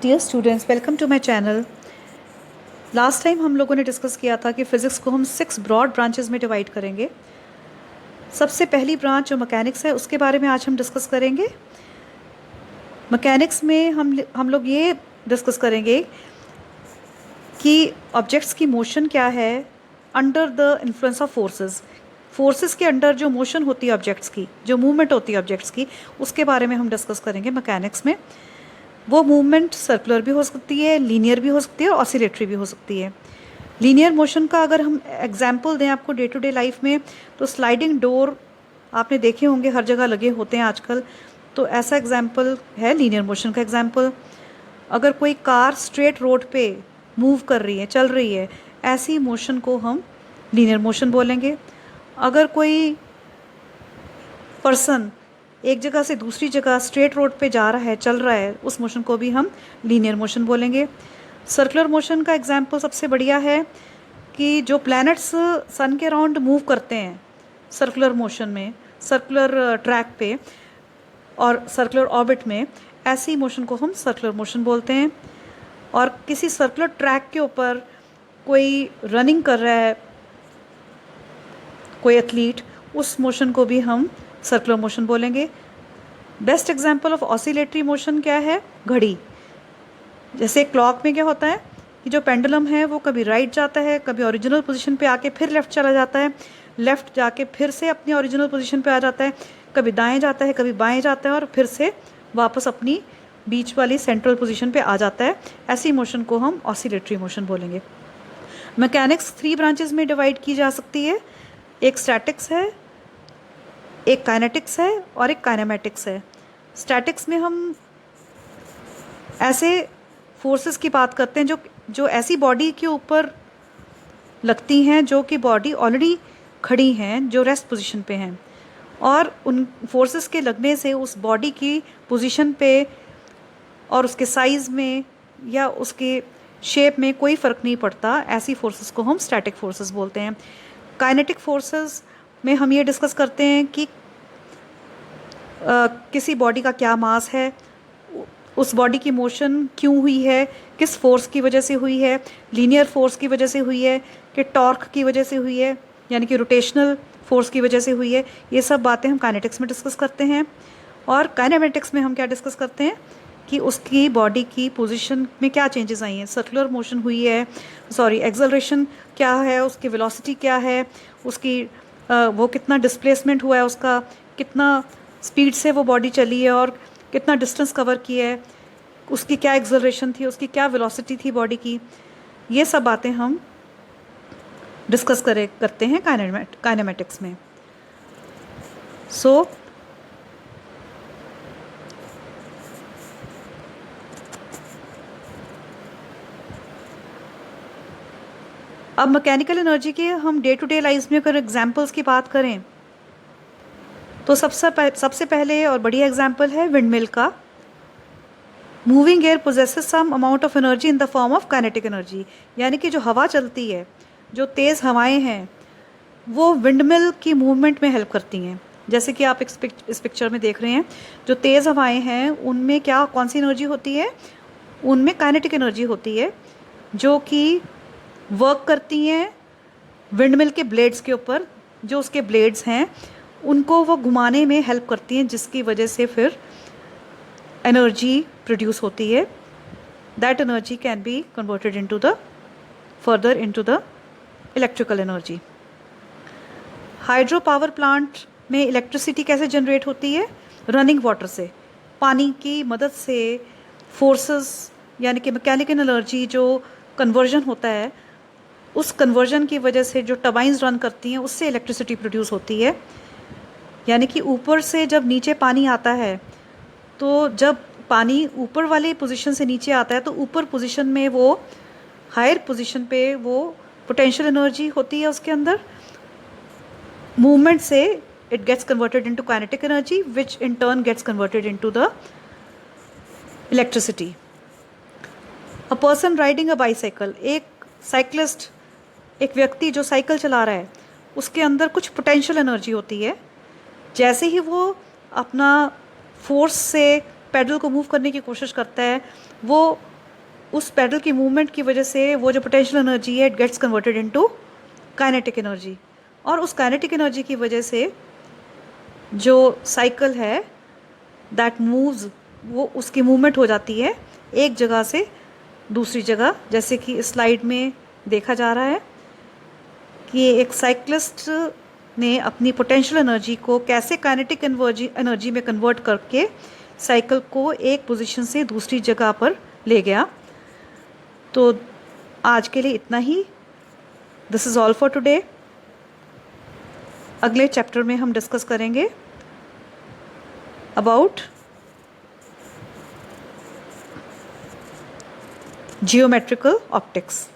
Dear students, welcome to my channel. Last time हम लोगों ने डिस्कस किया था कि फ़िज़िक्स को हम 6 ब्रॉड ब्रांचेस में डिवाइड करेंगे। सबसे पहली ब्रांच जो मैकेनिक्स है उसके बारे में आज हम डिस्कस करेंगे। मैकेनिक्स में हम लोग ये डिस्कस करेंगे कि ऑब्जेक्ट्स की मोशन क्या है under the influence of forces. Forces के अंडर जो मोशन होती है ऑब्जेक्ट्स की, जो मूवमेंट होती है ऑब्जेक्ट्स की, उसके बारे में हम डिस्कस करेंगे मैकेनिक्स में। वो मूवमेंट सर्कुलर भी हो सकती है, लीनियर भी हो सकती है और ऑसिलेटरी भी हो सकती है। लीनियर मोशन का अगर हम एग्जांपल दें आपको डे टू डे लाइफ में, तो स्लाइडिंग डोर आपने देखे होंगे, हर जगह लगे होते हैं आजकल। तो ऐसा एग्जांपल है लीनियर मोशन का एग्जांपल। अगर कोई कार स्ट्रेट रोड पे मूव कर रही है, चल रही है, ऐसी मोशन को हम लीनियर मोशन बोलेंगे। अगर कोई पर्सन एक जगह से दूसरी जगह स्ट्रेट रोड पे जा रहा है, चल रहा है, उस मोशन को भी हम लीनियर मोशन बोलेंगे। सर्कुलर मोशन का एग्जांपल सबसे बढ़िया है कि जो प्लैनेट्स सन के अराउंड मूव करते हैं सर्कुलर मोशन में, सर्कुलर ट्रैक पे और सर्कुलर ऑर्बिट में, ऐसी मोशन को हम सर्कुलर मोशन बोलते हैं। और किसी सर्कुलर ट्रैक के ऊपर कोई रनिंग कर रहा है, कोई एथलीट, उस मोशन को भी हम सर्कुलर मोशन बोलेंगे। Best example of oscillatory motion क्या है? घड़ी। जैसे क्लॉक में क्या होता है कि जो पेंडुलम है वो कभी राइट जाता है, कभी ओरिजिनल पोजीशन पे आके फिर लेफ़्ट चला जाता है, लेफ़्ट जाके फिर से अपनी ओरिजिनल पोजीशन पे आ जाता है, कभी दाएं जाता है, कभी बाएं जाता है और फिर से वापस अपनी बीच वाली सेंट्रल पोजीशन पे आ जाता है। ऐसी मोशन को हम ऑसिलेटरी मोशन बोलेंगे। मैकेनिक्स 3 ब्रांचेस में डिवाइड की जा सकती है। एक स्टैटिक्स है, एक काइनेटिक्स है और एक काइनेमेटिक्स है। स्टैटिक्स में हम ऐसे फोर्सेस की बात करते हैं जो ऐसी बॉडी के ऊपर लगती हैं जो कि बॉडी ऑलरेडी खड़ी हैं, जो रेस्ट पोजीशन पे हैं, और उन फोर्सेस के लगने से उस बॉडी की पोजीशन पे और उसके साइज़ में या उसके शेप में कोई फ़र्क नहीं पड़ता। ऐसी फोर्सेस को हम स्टैटिक फोर्सेस बोलते हैं। काइनेटिक फोर्सेस में हम ये डिस्कस करते हैं कि किसी बॉडी का क्या मास है, उस बॉडी की मोशन क्यों हुई है, किस फोर्स की वजह से हुई है, लीनियर फोर्स की वजह से हुई है कि टॉर्क की वजह से हुई है, यानी कि रोटेशनल फोर्स की वजह से हुई है। ये सब बातें हम काइनेटिक्स में डिस्कस करते हैं। और काइनेमेटिक्स में हम क्या डिस्कस करते हैं कि उसकी बॉडी की पोजीशन में क्या चेंजेस आई हैं, सर्कुलर मोशन हुई है, एक्सेलरेशन क्या है, उसकी वेलोसिटी क्या है, उसकी वो कितना डिस्प्लेसमेंट हुआ है, उसका कितना स्पीड से वो बॉडी चली है और कितना डिस्टेंस कवर किया है, उसकी क्या एक्सेलरेशन थी, उसकी क्या वेलोसिटी थी बॉडी की। ये सब बातें हम डिस्कस करते हैं काइनेमेटिक्स में। सो अब मैकेनिकल एनर्जी के हम डे टू डे लाइफ में अगर एग्जांपल्स की बात करें तो सबसे पहले और बढ़िया एग्जांपल है विंडमिल का। Moving air possesses some amount of energy in the form of kinetic energy, यानी कि जो हवा चलती है, जो तेज़ हवाएं हैं, वो विंडमिल की मूवमेंट में हेल्प करती हैं। जैसे कि आप इस पिक्चर में देख रहे हैं, जो तेज़ हवाएं हैं उनमें कौन सी एनर्जी होती है? उनमें काइनेटिक एनर्जी होती है, जो कि वर्क करती हैं विंडमिल के ब्लेड्स के ऊपर। जो उसके ब्लेड्स हैं उनको वो घुमाने में हेल्प करती हैं, जिसकी वजह से फिर एनर्जी प्रोड्यूस होती है। That energy can be converted into the electrical energy. Hydro power plant में इलेक्ट्रिसिटी कैसे जनरेट होती है? रनिंग वाटर से, पानी की मदद से। फोर्सेस यानी कि मैकेनिकल एनर्जी जो कन्वर्जन होता है, उस कन्वर्जन की वजह से जो टर्बाइन्स रन करती हैं उससे इलेक्ट्रिसिटी प्रोड्यूस होती है। यानी कि ऊपर से जब नीचे पानी आता है, तो जब पानी ऊपर वाले पोजीशन से नीचे आता है तो ऊपर पोजीशन में वो हायर पोजीशन पे वो पोटेंशियल एनर्जी होती है उसके अंदर। मूवमेंट से it gets converted into kinetic energy which in turn gets converted into the electricity. A person riding a bicycle, एक साइकिलिस्ट, एक व्यक्ति जो साइकिल चला रहा है, उसके अंदर कुछ पोटेंशियल एनर्जी होती है। जैसे ही वो अपना फोर्स से पेडल को मूव करने की कोशिश करता है, वो उस पेडल की मूवमेंट की वजह से वो जो पोटेंशियल एनर्जी है it gets converted into kinetic energy, और उस काइनेटिक एनर्जी की वजह से जो साइकिल है दैट मूव्स, वो उसकी मूवमेंट हो जाती है एक जगह से दूसरी जगह, जैसे कि स्लाइड में देखा जा रहा है कि एक साइक्लिस्ट ने अपनी पोटेंशियल एनर्जी को कैसे काइनेटिक एनर्जी में कन्वर्ट करके साइकिल को एक पोजीशन से दूसरी जगह पर ले गया। तो आज के लिए इतना ही। This is all for today. अगले चैप्टर में हम डिस्कस करेंगे अबाउट जियोमेट्रिकल ऑप्टिक्स।